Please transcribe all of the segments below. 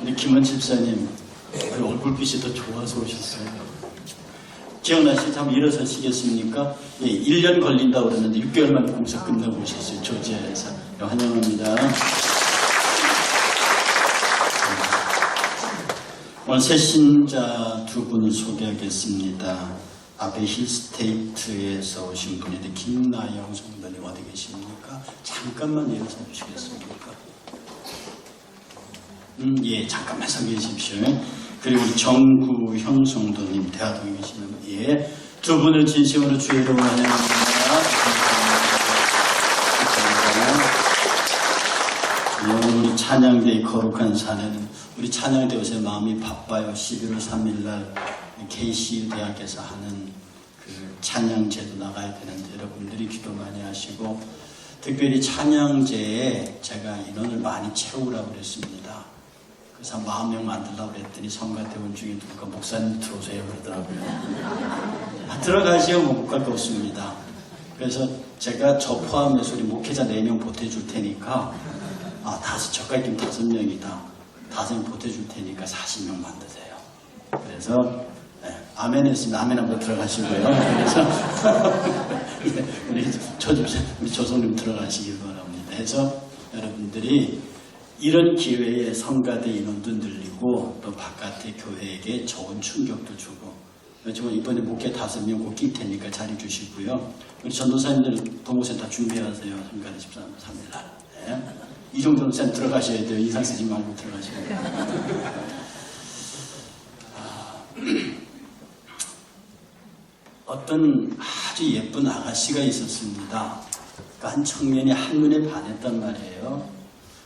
우리 김원 집사님 얼굴빛이 더 좋아서 오셨어요. 기억나시죠? 한번 일어서시겠습니까? 예, 1년 걸린다고 그러는데 6개월 만에 공사 끝나고 오셨어요. 조지아에서. 환영합니다. 오늘 새 신자 두 분을 소개하겠습니다. 아베 힐스테이트에서 오신 분인데 김나영 성도님 어디 계십니까? 잠깐만 일어서 주시겠습니까? 예, 잠깐만 서 계십시오. 그리고 우리 정구형 성도님 대화동에 계시는 분, 예, 두 분을 진심으로 주의 이름으로 환영합니다. 우리 찬양대의 거룩한 사내는 우리 찬양대 요새 마음이 바빠요. 11월 3일날 KCU 대학에서 하는 그 찬양제도 나가야 되는데 여러분들이 기도 많이 하시고 특별히 찬양제에 제가 인원을 많이 채우라고 그랬습니다. 그래서 40명 만들려고 그랬더니 성가대원 중에 누가 목사님 들어오세요 그러더라고요. 들어가시오. 뭐 못 갈 거 없습니다. 그래서 제가 저 포함해서 우리 목회자 4명 보태줄 테니까 저까지 좀 5명이다. 5명 보태줄 테니까 40명 만드세요. 그래서 아멘 했으면 아멘 한번 들어가시고요. 그래서 우리 조성님 들어가시길 바랍니다. 그래서 여러분들이 이런 기회에 성가대 인원도 늘리고 또 바깥의 교회에게 좋은 충격도 주고 정말 이번에 목회 5명 꼭 낄 테니까 자리 주시고요. 우리 전도사님들 동호생 다 준비하세요. 성가대 13일 3일날. 네. 이 정도는 쌤 들어가셔야 돼요. 인상 쓰지 말고 들어가셔야 돼요. 어떤 아주 예쁜 아가씨가 있었습니다. 그러니까 한 청년이 한눈에 반했단 말이에요.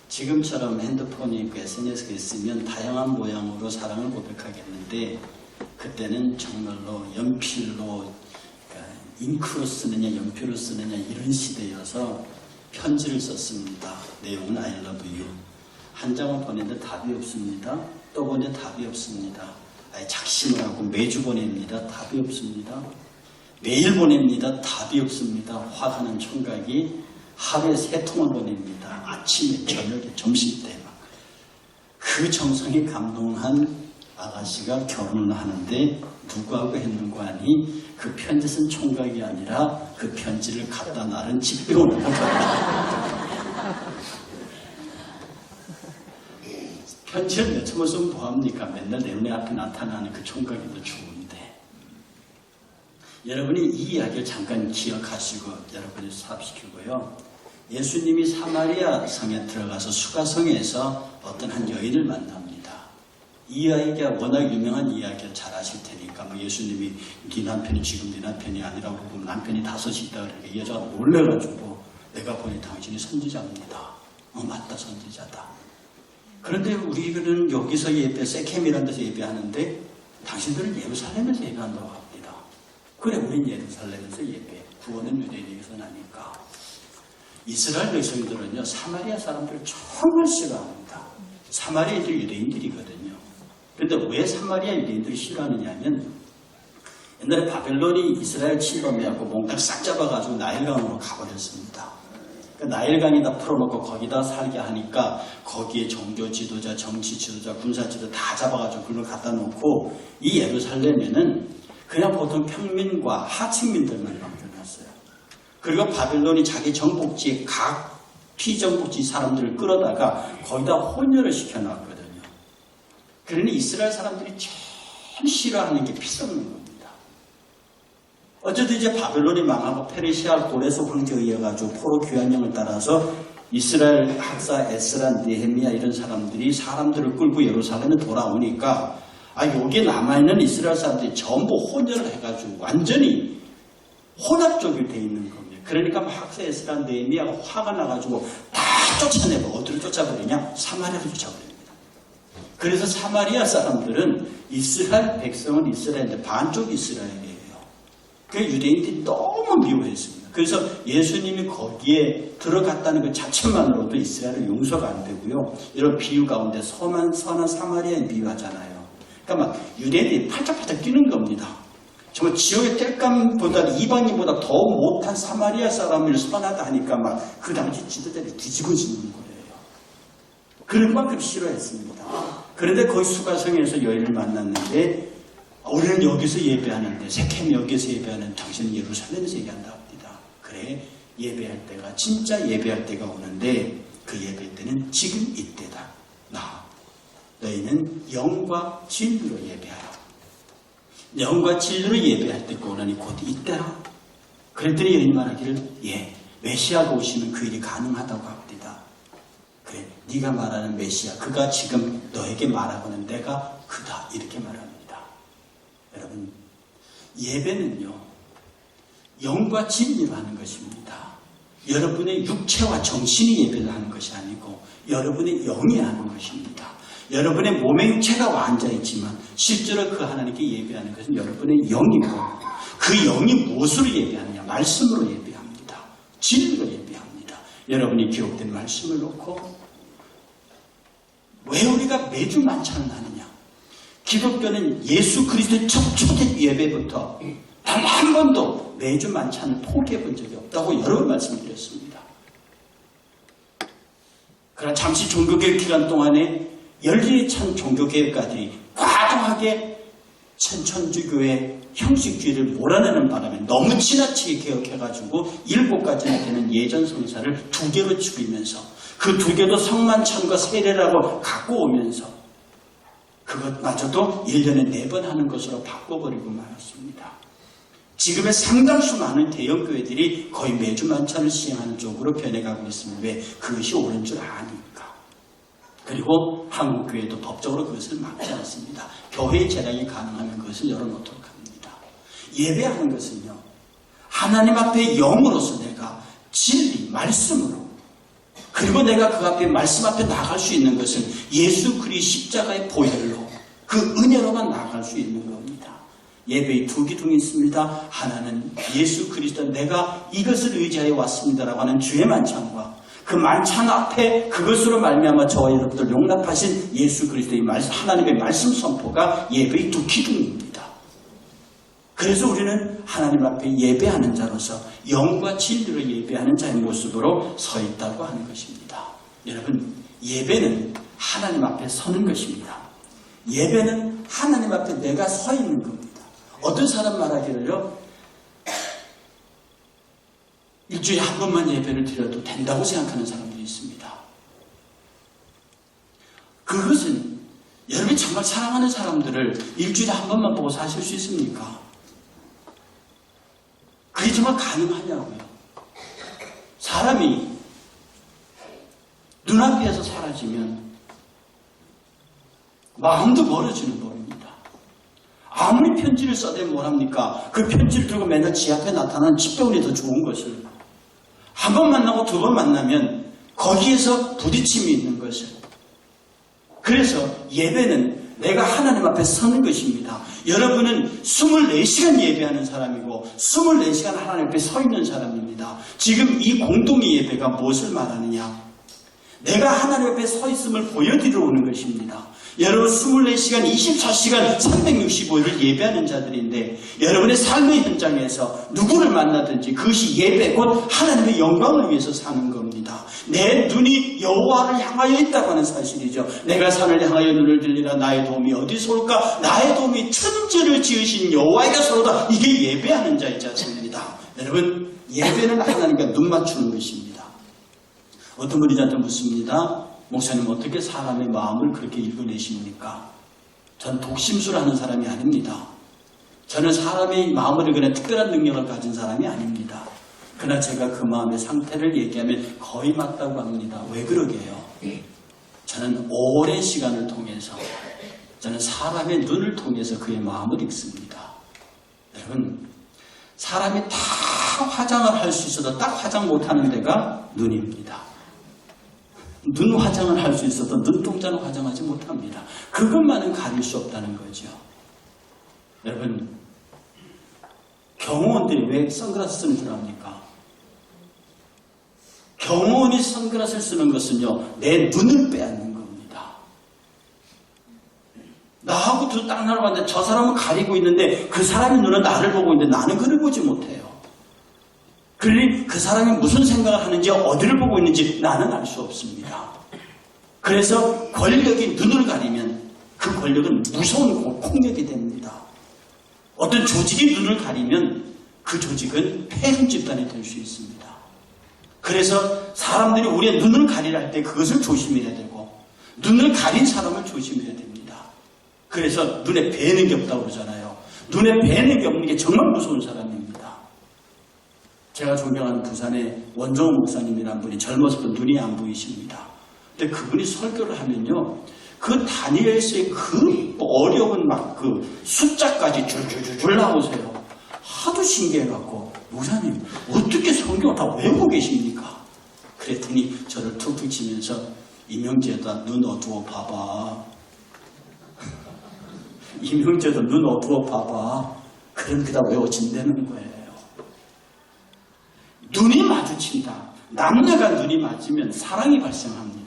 지금처럼 핸드폰이 있고 SNS가 있으면 다양한 모양으로 사랑을 고백하겠는데 그때는 정말로 연필로 그러니까 잉크로 쓰느냐 연필로 쓰느냐 이런 시대여서 편지를 썼습니다. 내용은 I love you. 한 장을 보냈는데 답이 없습니다. 또 보내 답이 없습니다. 작심을 하고 매주 보냅니다. 답이 없습니다. 매일 보냅니다. 답이 없습니다. 화가 난 총각이 하루에 3통을 보냅니다. 아침에, 저녁에, 점심때 막. 그 정성에 감동한 아가씨가 결혼을 하는데 누구하고 했는고 하니 그 편지 쓴 총각이 아니라 그 편지를 갖다 놔른 집배우는 편지를 몇 통을 쓰면 뭐합니까? 맨날 내 눈에 앞에 나타나는 그 총각이 더 좋은데 여러분이 이 이야기를 잠깐 기억하시고 여러분이 수합시키고요. 예수님이 사마리아 성에 들어가서 수가성에서 어떤 한 여인을 만납니다. 이 이야기가 워낙 유명한 이야기를 잘 아실 테니까 뭐 예수님이 네 남편이 지금 네 남편이 아니라고 그러고 남편이 5이 있다 그러니까 이 여자가 놀래가지고 내가 보니 당신이 선지자입니다. 맞다 선지자다. 그런데 우리는 여기서 예배 세켐이라는 데서 예배하는데 당신들은 예루살렘에서 예배한다고 합니다. 그래 우린 예루살렘에서 예배 구원은 유대인에게서 나니까 이스라엘 백성들은요 사마리아 사람들을 정말 싫어합니다. 사마리아인들이 유대인들이거든요. 그런데 왜 사마리아 유대인들이 싫어하느냐 하면 옛날에 바벨론이 이스라엘 침범해갖고 몽땅 싹 잡아가지고 나일강으로 가버렸습니다. 그러니까 나일강에다 풀어놓고 거기다 살게 하니까 거기에 종교 지도자, 정치 지도자, 군사 지도자 다 잡아가지고 그걸 갖다 놓고 이 예루살렘에는 그냥 보통 평민과 하층민들만 남겨놨어요. 그리고 바벨론이 자기 정복지에 각 피정복지 사람들을 끌어다가 거기다 혼혈을 시켜놨거든요. 그러니 이스라엘 사람들이 제일 싫어하는 게 피 섞는 겁니다. 어쨌든 이제 바벨론이 망하고 페르시아 고레스 황제에 의해가지고 포로 귀환령을 따라서 이스라엘 학사 에스라, 느헤미야 이런 사람들이 사람들을 끌고 예루살렘에 돌아오니까 여기에 남아있는 이스라엘 사람들이 전부 혼혈을 해가지고 완전히 혼합적이 돼 있는 겁니다. 그러니까 학사 에스라, 느헤미야가 화가 나가지고 다 쫓아내고 어디로 쫓아버리냐? 사마리아로 쫓아버립니다. 그래서 사마리아 사람들은 이스라엘 백성은 이스라엘인데 반쪽 이스라엘이에요. 그 유대인들이 너무 미워했습니다. 그래서 예수님이 거기에 들어갔다는 것 자체만으로도 이스라엘은 용서가 안 되고요. 이런 비유 가운데 선한 사마리아인 비유하잖아요. 그러니까 막 유대인들이 팔짝팔짝 뛰는 겁니다. 정말 지옥의 땔감보다 이방인보다 더 못한 사마리아 사람을 선하다 하니까 막 그 당시 지도자들이 뒤집어지는 거예요. 그런 만큼 싫어했습니다. 그런데 거기 수가성에서 여인을 만났는데 우리는 여기서 예배하는데 세겜 여기서 예배하는 당신은 예루살렘에서 얘기한다고 합니다. 그래 예배할 때가 진짜 예배할 때가 오는데 그 예배 때는 지금 이때다. 너희는 영과 진리로 예배하라. 영과 진리로 예배할 때 오나니 곧 이때라. 그랬더니 여인이 말하기를 메시아가 오시면 그 일이 가능하다고 합니다. 그래 네가 말하는 메시아 그가 지금 너에게 말하고는 내가 그다 이렇게 말합니다. 여러분 예배는요 영과 진리로 하는 것입니다. 여러분의 육체와 정신이 예배를 하는 것이 아니고 여러분의 영이 하는 것입니다. 여러분의 몸의 육체가 완전했지만 실제로 그 하나님께 예배하는 것은 여러분의 영이고 그 영이 무엇으로 예배하느냐? 말씀으로 예배합니다. 진리로 예배합니다. 여러분이 기록된 말씀을 놓고 왜 우리가 매주 만찬을 하느냐? 기독교는 예수 그리스도의 첫 초대 예배부터 단 한 번도 매주 만찬을 포기해 본 적이 없다고 여러 번 말씀드렸습니다. 그러나 잠시 종교개혁 기간 동안에 열일이 찬 종교개혁가들이 과도하게 천주교의 형식주의를 몰아내는 바람에 너무 지나치게 개혁해가지고 7가지나 되는 예전 성사를 2개로 줄이면서 그 2개도 성만찬과 세례라고 갖고 오면서 그것마저도 1년에 4번 하는 것으로 바꿔버리고 말았습니다. 지금의 상당수 많은 대형교회들이 거의 매주 만찬을 시행하는 쪽으로 변해가고 있습니다. 왜? 그것이 옳은 줄 아니까. 그리고 한국교회도 법적으로 그것을 막지 않습니다. 교회의 재량이 가능하면 그것을 열어놓도록 합니다. 예배하는 것은요. 하나님 앞에 영으로서 내가 진리, 말씀으로 그리고 내가 그 앞에 말씀 앞에 나갈 수 있는 것은 예수 그리스도의 십자가의 보혈로 그 은혜로만 나갈 수 있는 겁니다. 예배의 2 기둥이 있습니다. 하나는 예수 그리스도 내가 이것을 의지하여 왔습니다라고 하는 주의 만찬과 그 만찬 앞에 그것으로 말미암아 저와 여러분들 용납하신 예수 그리스도의 말씀, 하나님의 말씀 선포가 예배의 2 기둥입니다. 그래서 우리는 하나님 앞에 예배하는 자로서 영과 진리로 예배하는 자의 모습으로 서 있다고 하는 것입니다. 여러분 예배는 하나님 앞에 서는 것입니다. 예배는 하나님 앞에 내가 서 있는 겁니다. 어떤 사람 말하기를요. 일주일에 한 번만 예배를 드려도 된다고 생각하는 사람들이 있습니다. 그것은 여러분이 정말 사랑하는 사람들을 일주일에 한 번만 보고 사실 수 있습니까? 그게 정말 가능하냐고요. 사람이 눈앞에서 사라지면 마음도 멀어지는 법입니다. 아무리 편지를 써대면 뭐합니까? 그 편지를 들고 맨날 지 앞에 나타나는 집배운이 더 좋은 것을 한 번 만나고 2번 만나면 거기에서 부딪힘이 있는 것을. 그래서 예배는 내가 하나님 앞에 서는 것입니다. 여러분은 24시간 예배하는 사람이고 24시간 하나님 앞에 서 있는 사람입니다. 지금 이 공동의 예배가 무엇을 말하느냐? 내가 하나님 앞에 서 있음을 보여드리러 오는 것입니다. 여러분 24시간, 24시간, 365일을 예배하는 자들인데 여러분의 삶의 현장에서 누구를 만나든지 그것이 예배, 곧 하나님의 영광을 위해서 사는 겁니다. 내 눈이 여호와를 향하여 있다고 하는 사실이죠. 내가 산을 향하여 눈을 들리라 나의 도움이 어디서 올까? 나의 도움이 천지를 지으신 여호와에게서로다. 이게 예배하는 자이지 않습니다. 여러분 예배는 하나님과 눈 맞추는 것입니다. 어떤 분이 저한테 묻습니다. 목사님 어떻게 사람의 마음을 그렇게 읽어내십니까? 전 독심술을 하는 사람이 아닙니다. 저는 사람의 마음을 읽어내 특별한 능력을 가진 사람이 아닙니다. 그러나 제가 그 마음의 상태를 얘기하면 거의 맞다고 합니다. 왜 그러게요? 저는 오랜 시간을 통해서 저는 사람의 눈을 통해서 그의 마음을 읽습니다. 여러분 사람이 다 화장을 할 수 있어도 딱 화장 못하는 데가 눈입니다. 눈 화장을 할 수 있어도 눈동자는 화장하지 못합니다. 그것만은 가릴 수 없다는 거죠. 여러분 경호원들이 왜 선글라스 쓰는 줄 압니까? 경호원이 선글라스를 쓰는 것은요 내 눈을 빼앗는 겁니다. 나하고 딱 나눠봤는데 저 사람은 가리고 있는데 그 사람의 눈은 나를 보고 있는데 나는 그를 보지 못해요. 그러니 그 사람이 무슨 생각을 하는지 어디를 보고 있는지 나는 알 수 없습니다. 그래서 권력이 눈을 가리면 그 권력은 무서운 폭력이 됩니다. 어떤 조직이 눈을 가리면 그 조직은 폐해 집단이 될 수 있습니다. 그래서 사람들이 우리의 눈을 가리려 할 때 그것을 조심해야 되고 눈을 가린 사람을 조심해야 됩니다. 그래서 눈에 뵈는 게 없다고 그러잖아요. 눈에 뵈는 게 없는 게 정말 무서운 사람입니다. 제가 존경하는 부산의 원종우 목사님이라는 분이 젊었을 때 눈이 안 보이십니다. 근데 그분이 설교를 하면요. 그 다니엘서의 그 어려운 막 그 숫자까지 줄줄줄 나오세요. 하도 신기해갖고 목사님 어떻게 성경을 다 외우고 계십니까? 그랬더니 저를 툭툭 치면서 이명재다 눈 어두워 봐봐. 이명재도 눈 어두워 봐봐. 그럼 그다 외워진다는 거예요. 눈이 마주친다. 남녀가 눈이 맞으면 사랑이 발생합니다.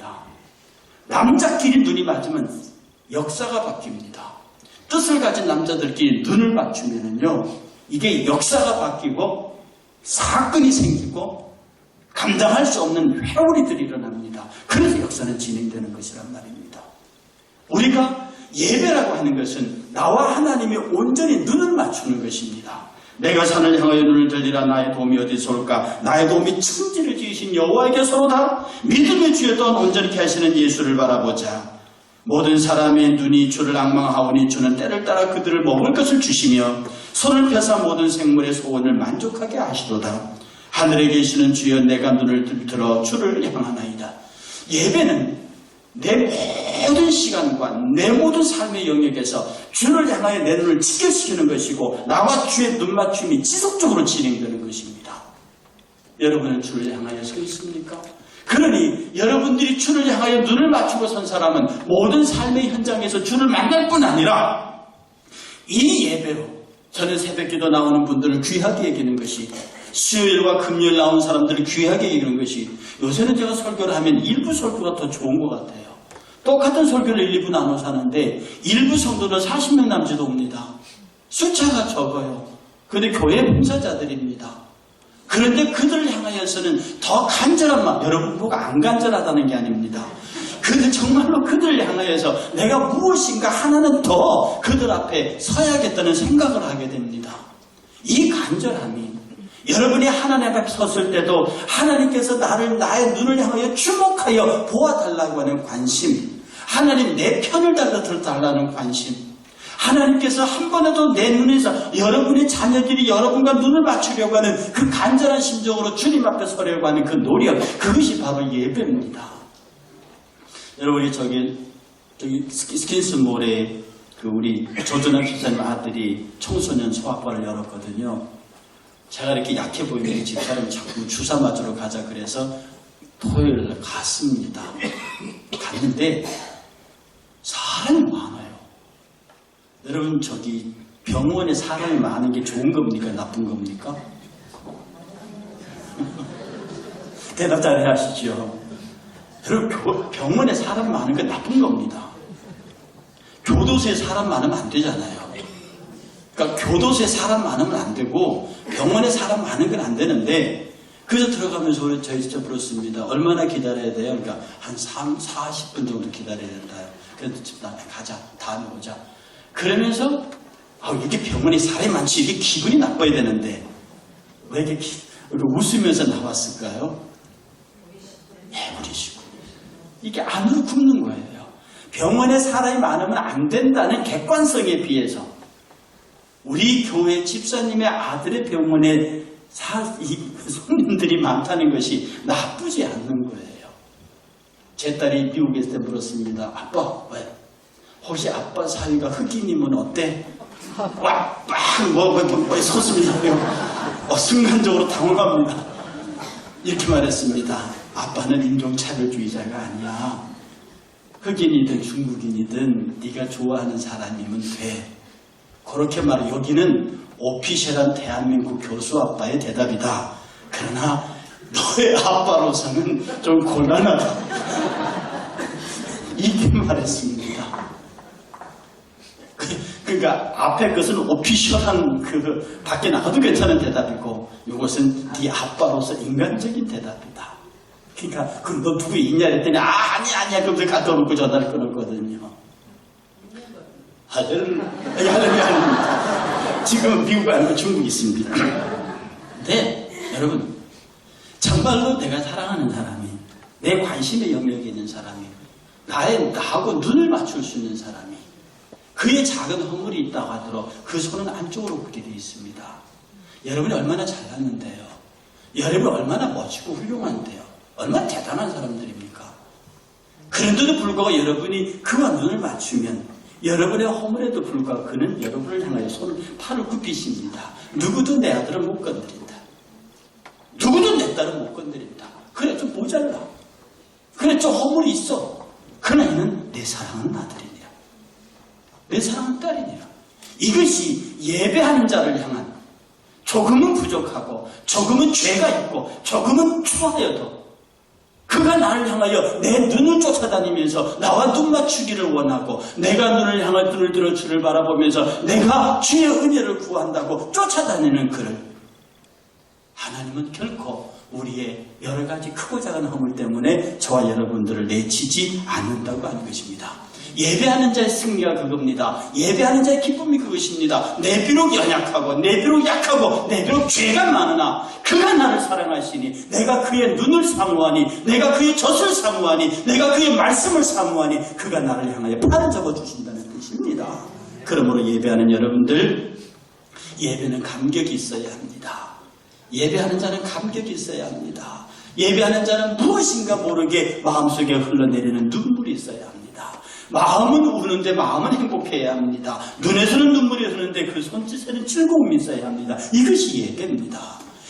남자끼리 눈이 맞으면 역사가 바뀝니다. 뜻을 가진 남자들끼리 눈을 맞추면은요, 이게 역사가 바뀌고 사건이 생기고 감당할 수 없는 회오리들이 일어납니다. 그래서 역사는 진행되는 것이란 말입니다. 우리가 예배라고 하는 것은 나와 하나님이 온전히 눈을 맞추는 것입니다. 내가 산을 향하여 눈을 들리라. 나의 도움이 어디서 올까? 나의 도움이 천지를 지으신 여호와에게서로다. 믿음의 주였던 온전히 하시는 예수를 바라보자. 모든 사람의 눈이 주를 앙망하오니 주는 때를 따라 그들을 먹을 것을 주시며 손을 펴사 모든 생물의 소원을 만족하게 하시도다. 하늘에 계시는 주여 내가 눈을 들어 주를 향하나이다. 예배는 내 모든 시간과 내 모든 삶의 영역에서 주를 향하여 내 눈을 지켜시키는 것이고 나와 주의 눈맞춤이 지속적으로 진행되는 것입니다. 여러분은 주를 향하여 서 있습니까? 그러니 여러분들이 주를 향하여 눈을 맞추고 선 사람은 모든 삶의 현장에서 주를 만날 뿐 아니라 이 예배로 저는 새벽기도 나오는 분들을 귀하게 여기는 것이, 수요일과 금요일 나온 사람들을 귀하게 여기는 것이, 요새는 제가 설교를 하면 일부 설교가 더 좋은 것 같아요. 똑같은 설교를 1, 2부 나눠서 하는데 일부 성도는 40명 남짓도 옵니다. 숫자가 적어요. 그런데 교회 봉사자들입니다. 그런데 그들을 향하여서는 더 간절한 마음, 여러분 보고 안 간절하다는 게 아닙니다. 그들 정말로 그들을 향하여서 내가 무엇인가 하나는 더 그들 앞에 서야겠다는 생각을 하게 됩니다. 이 간절함이 여러분이 하나님 앞에 섰을 때도 하나님께서 나의 눈을 향하여 주목하여 보아달라고 하는 관심, 하나님 내 편을 달라는 관심, 하나님께서 한 번에도 내 눈에서 여러분의 자녀들이 여러분과 눈을 맞추려고 하는 그 간절한 심정으로 주님 앞에 서려고 하는 그 노력, 그것이 바로 예배입니다. 여러분이 저기 스킨스몰에 그 우리 조준환 집사님 아들이 청소년 소아과를 열었거든요. 제가 이렇게 약해 보이는 집사람이 자꾸 주사 맞으러 가자 그래서 토요일 갔습니다. 갔는데 사람이 많아요. 여러분 저기 병원에 사람이 많은 게 좋은 겁니까? 나쁜 겁니까? 대답 잘 하시죠. 여러분 병원에 사람 많은 건 나쁜 겁니다. 교도소에 사람 많으면 안 되잖아요. 그러니까 교도소에 사람 많으면 안 되고 병원에 사람 많은 건 안 되는데, 그래서 들어가면서 저희 진짜 물었습니다. 얼마나 기다려야 돼요? 그러니까 한 40분 정도 기다려야 된다요. 그래서 가자. 다음에 오자. 그러면서 이렇게 병원에 사람이 많지 이게 기분이 나빠야 되는데 왜 이렇게 웃으면서 나왔을까요? 해버리시고 이게 안으로 굽는 거예요. 병원에 사람이 많으면 안 된다는 객관성에 비해서 우리 교회 집사님의 아들의 병원에 손님들이 많다는 것이 나쁘지 않는 거예요. 제 딸이 미국에 있을 때 물었습니다. 아빠 왜? 혹시 아빠 사위가 흑인이면 어때? 와, 빵! 섰습니다. 순간적으로 당황합니다. 이렇게 말했습니다. 아빠는 인종차별주의자가 아니야. 흑인이든 중국인이든 네가 좋아하는 사람이면 돼. 그렇게 말해. 여기는 오피셜한 대한민국 교수 아빠의 대답이다. 그러나 너의 아빠로서는 좀 곤란하다. 이렇게 말했습니다. 그러니까 앞에 것은 오피셜한 밖에 나가도 괜찮은 대답이고 이것은 네 아빠로서 인간적인 대답이다. 그러니까 그럼 너 누구 있냐 했더니 아니야 그럼 갖다 놓고 전화를 끊었거든요. 할렐루야. 지금 미국 아니고 중국에 있습니다. 근데 여러분 정말로 내가 사랑하는 사람이, 내 관심의 영역에 있는 사람이, 나하고 눈을 맞출 수 있는 사람이, 그의 작은 허물이 있다고 하더라도 그 손은 안쪽으로 굽게 되어 있습니다. 여러분이 얼마나 잘났는데요. 여러분이 얼마나 멋지고 훌륭한데요. 얼마나 대단한 사람들입니까? 그런데도 불구하고 여러분이 그와 눈을 맞추면 여러분의 허물에도 불구하고 그는 여러분을 향하여 팔을 굽히십니다. 누구도 내 아들은 못 건드린다. 누구도 내 딸은 못 건드린다. 그래 좀 모자라. 그래 좀 허물이 있어. 그러나 이는 내 사랑하는 아들이니라. 내 사랑하는 딸이니라. 이것이 예배하는 자를 향한, 조금은 부족하고 조금은 죄가 있고 조금은 추하여도 그가 나를 향하여 내 눈을 쫓아다니면서 나와 눈 맞추기를 원하고, 내가 눈을 향해 눈을 들어 주를 바라보면서 내가 주의 은혜를 구한다고 쫓아다니는 그를 하나님은 결코 우리의 여러 가지 크고 작은 허물 때문에 저와 여러분들을 내치지 않는다고 하는 것입니다. 예배하는 자의 승리가 그겁니다. 예배하는 자의 기쁨이 그것입니다. 내 비록 연약하고 내 비록 약하고 내 비록 죄가 많으나 그가 나를 사랑하시니, 내가 그의 눈을 사모하니, 내가 그의 젖을 사모하니, 내가 그의 말씀을 사모하니 그가 나를 향하여 팔을 접어주신다는 뜻입니다. 그러므로 예배하는 여러분들, 예배는 감격이 있어야 합니다. 예배하는 자는 감격이 있어야 합니다. 예배하는 자는 무엇인가 모르게 마음속에 흘러내리는 눈물이 있어야 합니다. 마음은 우는데 마음은 행복해야 합니다. 눈에서는 눈물이 흐르는데 그 손짓에는 즐거움이 있어야 합니다. 이것이 예배입니다.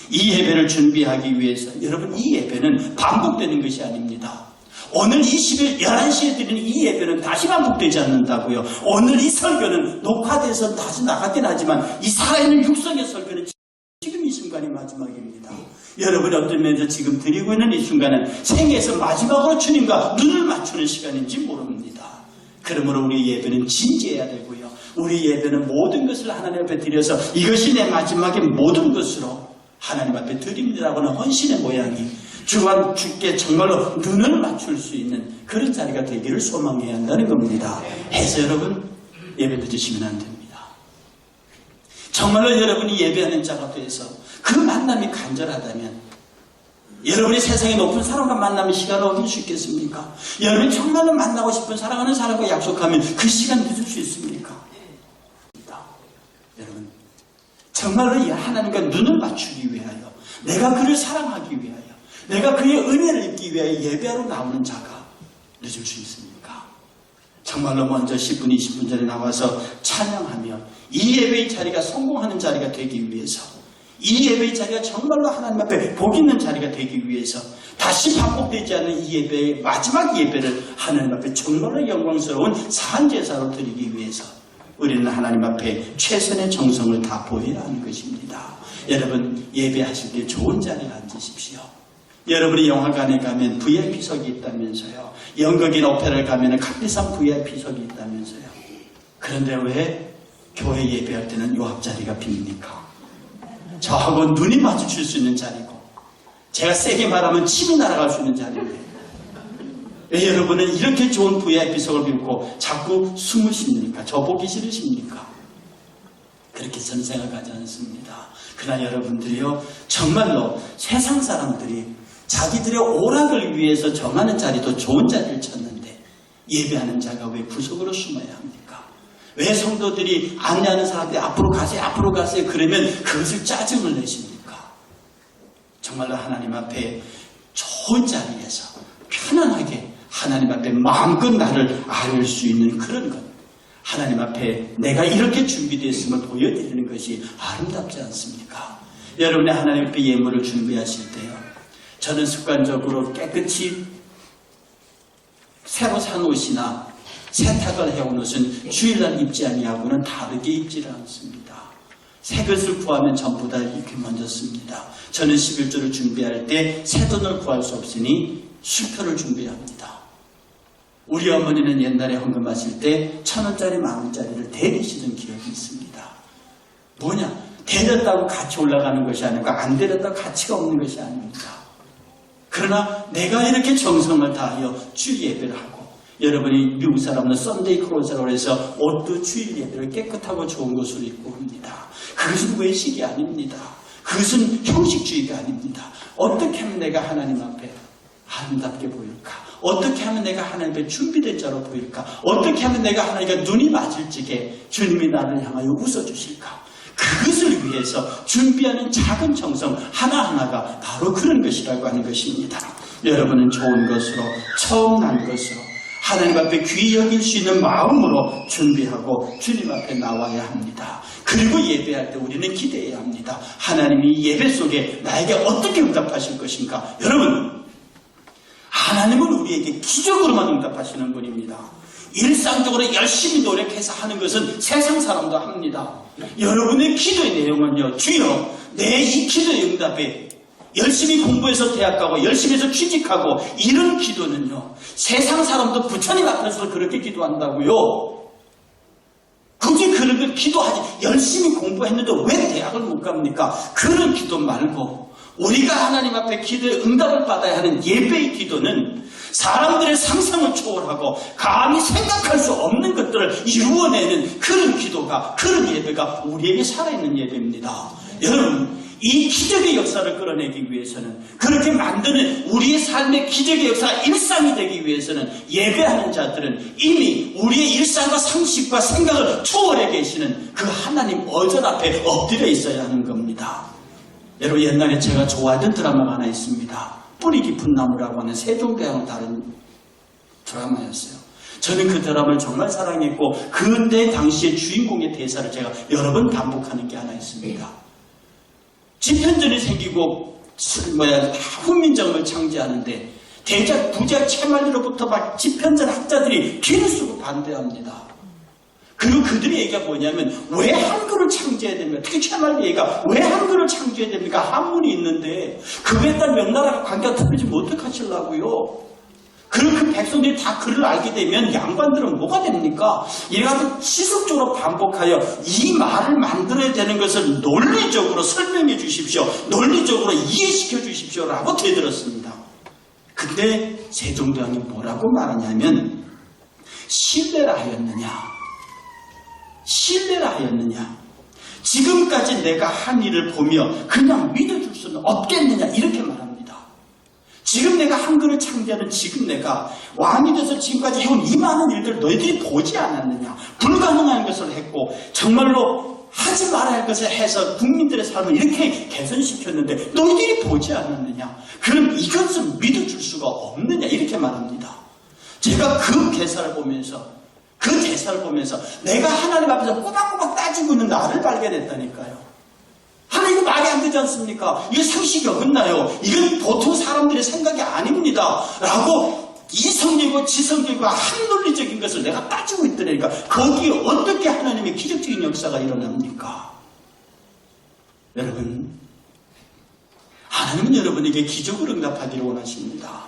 이 예배를 준비하기 위해서 여러분, 이 예배는 반복되는 것이 아닙니다. 오늘 20일 11시에 드리는 이 예배는 다시 반복되지 않는다고요. 오늘 이 설교는 녹화돼서 다시 나가긴 하지만 이 살아있는 육성의 설교는 지금 이 순간이 마지막입니다. 여러분이 어떤 면에서 지금 드리고 있는 이 순간은 생애에서 마지막으로 주님과 눈을 맞추는 시간인지 모릅니다. 그러므로 우리 예배는 진지해야 되고요. 우리 예배는 모든 것을 하나님 앞에 드려서 이것이 내 마지막의 모든 것으로 하나님 앞에 드립니다라고 하는 헌신의 모양이 주와 주께 정말로 눈을 맞출 수 있는 그런 자리가 되기를 소망해야 한다는 겁니다. 해서 여러분, 예배 드리시면 안 됩니다. 정말로 여러분이 예배하는 자가 돼서 그 만남이 간절하다면 여러분이 세상에 높은 사람과 만나면 시간을 어길 수 있겠습니까? 여러분이 정말로 만나고 싶은 사랑하는 사람과 약속하면 그 시간 늦을 수 있습니까? 여러분, 정말로 이 하나님과 눈을 맞추기 위하여, 내가 그를 사랑하기 위하여, 내가 그의 은혜를 입기 위하여 예배하러 나오는 자가 늦을 수 있습니까? 정말로 먼저 10분, 20분 전에 나와서 찬양하며 이 예배의 자리가 성공하는 자리가 되기 위해서, 이 예배의 자리가 정말로 하나님 앞에 복 있는 자리가 되기 위해서, 다시 반복되지 않는 이 예배의 마지막 예배를 하나님 앞에 정말로 영광스러운 산제사로 드리기 위해서 우리는 하나님 앞에 최선의 정성을 다 보여야 하는 것입니다. 여러분, 예배하실 때 좋은 자리에 앉으십시오. 여러분이 영화관에 가면 VIP석이 있다면서요. 연극인 오페라를 가면 각대상 VIP석이 있다면서요. 그런데 왜 교회 예배할 때는 요 앞자리가 빕니까? 저하고 눈이 마주칠 수 있는 자리고, 제가 세게 말하면 침이 날아갈 수 있는 자리인데 왜 여러분은 이렇게 좋은 VIP석을 빌고 자꾸 숨을 쉽니까? 저 보기 싫으십니까? 그렇게 저는 생각하지 않습니다. 그러나 여러분들이요, 정말로 세상 사람들이 자기들의 오락을 위해서 정하는 자리도 좋은 자리를 찾는데 예배하는 자가 왜 구석으로 숨어야 합니까? 왜 성도들이 안내하는 사람들이 앞으로 가세요 그러면 그것을 짜증을 내십니까? 정말로 하나님 앞에 좋은 자리에서 편안하게 하나님 앞에 마음껏 나를 알 수 있는 그런 것, 하나님 앞에 내가 이렇게 준비되었음을 보여드리는 것이 아름답지 않습니까? 여러분의 하나님 앞에 예물을 준비하실 때요, 저는 습관적으로 깨끗이 새로 산 옷이나 세탁을 해온 옷은 주일날 입지 아니하고는 다르게 입지를 않습니다. 새 것을 구하면 전부 다 이렇게 먼저 씁니다. 저는 11조를 준비할 때 새 돈을 구할 수 없으니 수표를 준비합니다. 우리 어머니는 옛날에 헌금하실 때 1,000원짜리 10,000원짜리를 대리시던 기억이 있습니다. 뭐냐? 대렸다고 같이 올라가는 것이 아니고 안 대렸다고 가치가 없는 것이 아닙니다. 그러나 내가 이렇게 정성을 다하여 주일 예배를 하고, 여러분이 미국 사람은 썬데이 클로즈라고 해서 옷도 주일 예배를 깨끗하고 좋은 것으로 입고 합니다. 그것은 외식이 아닙니다. 그것은 형식주의가 아닙니다. 어떻게 하면 내가 하나님 앞에 아름답게 보일까? 어떻게 하면 내가 하나님 앞에 준비된 자로 보일까? 어떻게 하면 내가 하나님과 눈이 맞을 적에 주님이 나를 향하여 웃어주실까? 그것을 위해서 준비하는 작은 정성 하나하나가 바로 그런 것이라고 하는 것입니다. 여러분은 좋은 것으로, 처음 난 것으로, 하나님 앞에 귀히 여길 수 있는 마음으로 준비하고 주님 앞에 나와야 합니다. 그리고 예배할 때 우리는 기대해야 합니다. 하나님이 예배 속에 나에게 어떻게 응답하실 것인가? 여러분, 하나님은 우리에게 기적으로만 응답하시는 분입니다. 일상적으로 열심히 노력해서 하는 것은 세상 사람도 합니다. 여러분의 기도의 내용은요, 주여 내 이 기도의 응답에 열심히 공부해서 대학 가고 열심히 해서 취직하고, 이런 기도는요 세상 사람도 부처님 앞에서 그렇게 기도한다고요. 굳이 그런 걸 기도하지, 열심히 공부했는데 왜 대학을 못 갑니까? 그런 기도 말고 우리가 하나님 앞에 기도의 응답을 받아야 하는 예배의 기도는 사람들의 상상을 초월하고 감히 생각할 수 없는 것들을 이루어내는 그런 기도가, 그런 예배가 우리에게 살아있는 예배입니다. 여러분, 이 기적의 역사를 끌어내기 위해서는, 그렇게 만드는 우리의 삶의 기적의 역사가 일상이 되기 위해서는 예배하는 자들은 이미 우리의 일상과 상식과 생각을 초월해 계시는 그 하나님 어전 앞에 엎드려 있어야 하는 겁니다. 여러분, 옛날에 제가 좋아하던 드라마가 하나 있습니다. 뿌리 깊은 나무라고 하는 세종대왕을 다룬 드라마였어요. 저는 그 드라마를 정말 사랑했고, 그때 당시의 주인공의 대사를 제가 여러 번 반복하는 게 하나 있습니다. 집현전이 생기고 훈민정음을 창제하는데 대작 부작 채말리로부터 막 집현전 학자들이 길을 쓰고 반대합니다. 그리고 그들의 얘기가 뭐냐면, 왜 한글을 창제해야 됩니까? 특히 채말리 얘기가 왜 한글을 창제해야 됩니까? 한문이 있는데 그거에 따른 명나라가 관계가 틀리지 못하시려고요. 그리고 그 백성들이 다 글을 알게 되면 양반들은 뭐가 됩니까? 이래가지고 지속적으로 반복하여 이 말을 만들어야 되는 것을 논리적으로 설명해 주십시오. 논리적으로 이해시켜 주십시오라고 되들었습니다. 근데 세종대왕이 뭐라고 말하냐면, 신뢰라 하였느냐? 신뢰라 하였느냐? 지금까지 내가 한 일을 보며 그냥 믿어줄 수는 없겠느냐? 이렇게 말합니다. 지금 내가 한글을 창제하는 지금 내가 왕이 돼서 지금까지 해온 이 많은 일들을 너희들이 보지 않았느냐? 불가능한 것을 했고 정말로 하지 말아야 할 것을 해서 국민들의 삶을 이렇게 개선시켰는데 너희들이 보지 않았느냐? 그럼 이것을 믿어줄 수가 없느냐? 이렇게 말합니다. 제가 그 대사를 보면서 내가 하나님 앞에서 꼬박꼬박 따지고 있는 나를 발견했다니까요. 하나님, 이거 말이 안 되지 않습니까? 이게 상식이 어긋나요. 이건 보통 사람들의 생각이 아닙니다. 라고 이성적이고 지성적이고 한논리적인 것을 내가 따지고 있더라니까. 거기에 어떻게 하나님의 기적적인 역사가 일어납니까? 여러분, 하나님은 여러분에게 기적을 응답하기를 원하십니다.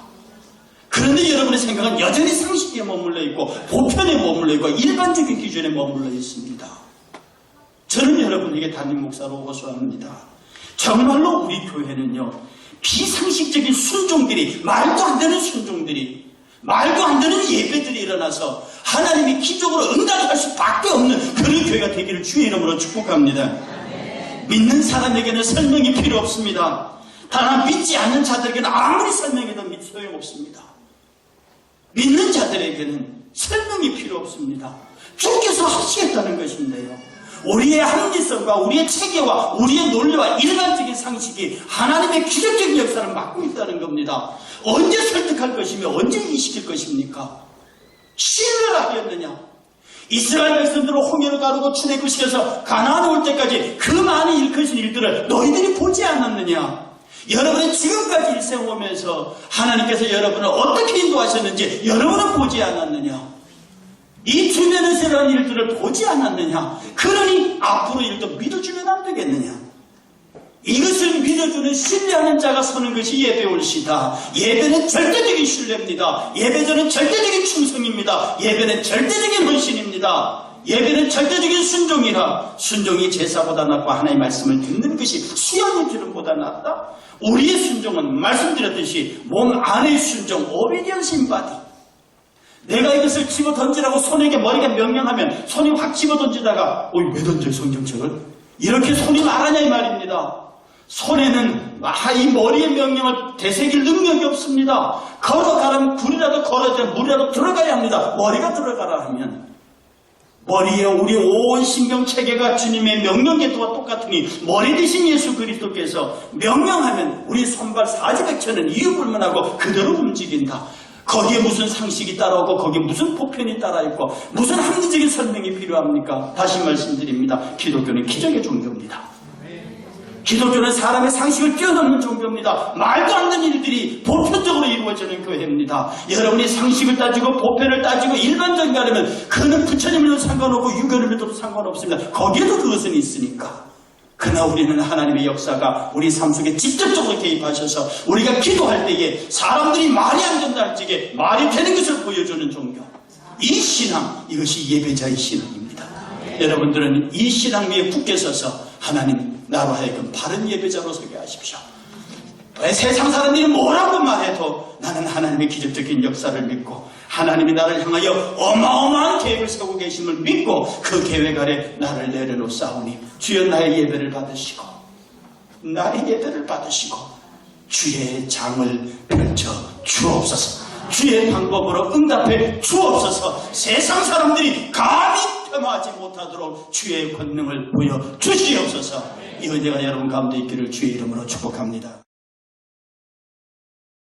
그런데 여러분의 생각은 여전히 상식에 머물러 있고 보편에 머물러 있고 일반적인 기준에 머물러 있습니다. 저는 여러분에게 담임 목사로 호소합니다. 정말로 우리 교회는요, 비상식적인 순종들이, 말도 안 되는 순종들이, 말도 안 되는 예배들이 일어나서 하나님이 기적으로 응답할 수밖에 없는 그런 교회가 되기를 주의 이름으로 축복합니다. 믿는 사람에게는 설명이 필요 없습니다. 다만 믿지 않는 자들에게는 아무리 설명해도 소용없습니다. 믿는 자들에게는 설명이 필요 없습니다. 주께서 하시겠다는 것인데요. 우리의 합리성과 우리의 체계와 우리의 논리와 일반적인 상식이 하나님의 기적적인 역사를 막고 있다는 겁니다. 언제 설득할 것이며 언제 이해시킬 것입니까? 신뢰를 하였느냐? 이스라엘 백성들을 홍해로 가르고 출애굽시켜서 가나안에 올 때까지 그 많은 일으키신 일들을 너희들이 보지 않았느냐? 여러분의 지금까지 일생 오면서 하나님께서 여러분을 어떻게 인도하셨는지 여러분은 보지 않았느냐? 이 주변에서 일어난 일들을 보지 않았느냐? 그러니 앞으로 일도 믿어주면 안 되겠느냐? 이것을 믿어주는 신뢰하는 자가 서는 것이 예배 올시다. 예배는 절대적인 신뢰입니다. 예배는 절대적인 충성입니다. 예배는 절대적인 헌신입니다. 예배는 절대적인 순종이라. 순종이 제사보다 낫고 하나님의 말씀을 듣는 것이 수양의 기름보다 낫다. 우리의 순종은 말씀드렸듯이 몸 안의 순종, obedience in body. 내가 이것을 집어 던지라고 손에게 머리가 명령하면 손이 확 집어 던지다가 왜 던져요 성경책을? 이렇게 손이 말하냐 이 말입니다. 손에는 이 머리의 명령을 되새길 능력이 없습니다. 걸어가라면 굴이라도 걸어야 돼. 물이라도 들어가야 합니다. 머리가 들어가라 하면 머리에 우리 온 신경체계가 주님의 명령궤도와 똑같으니 머리 대신 예수 그리스도께서 명령하면 우리 손발 사지백체는 이유불문하고 그대로 움직인다. 거기에 무슨 상식이 따라오고 거기에 무슨 보편이 따라있고 무슨 합리적인 설명이 필요합니까? 다시 말씀드립니다. 기독교는 기적의 종교입니다. 기독교는 사람의 상식을 뛰어넘는 종교입니다. 말도 안 되는 일들이 보편적으로 이루어지는 교회입니다. 여러분이 상식을 따지고 보편을 따지고 일반적인 거 하려면 그는 부처님과도 상관없고 유교를 믿어도 상관없습니다. 거기에도 그것은 있으니까. 그러나 우리는 하나님의 역사가 우리 삶 속에 직접적으로 개입하셔서 우리가 기도할 때에 사람들이 말이 안 된다 할지에 말이 되는 것을 보여주는 종교. 이 신앙, 이것이 예배자의 신앙입니다. 여러분들은 이 신앙 위에 굳게 서서 하나님 나로 하여금 바른 예배자로 서게 하십시오. 왜 세상 사람들이 뭐라고 말해도 나는 하나님의 기적적인 역사를 믿고 하나님이 나를 향하여 어마어마한 계획을 세우고 계심을 믿고 그 계획 아래 나를 내려놓사오니 주여 나의 예배를 받으시고 나의 예배를 받으시고 주의 장을 펼쳐 주옵소서. 주의 방법으로 응답해 주옵소서. 세상 사람들이 감히 폄하하지 못하도록 주의 권능을 보여 주시옵소서. 이 은혜가 여러분 가운데 있기를 주의 이름으로 축복합니다.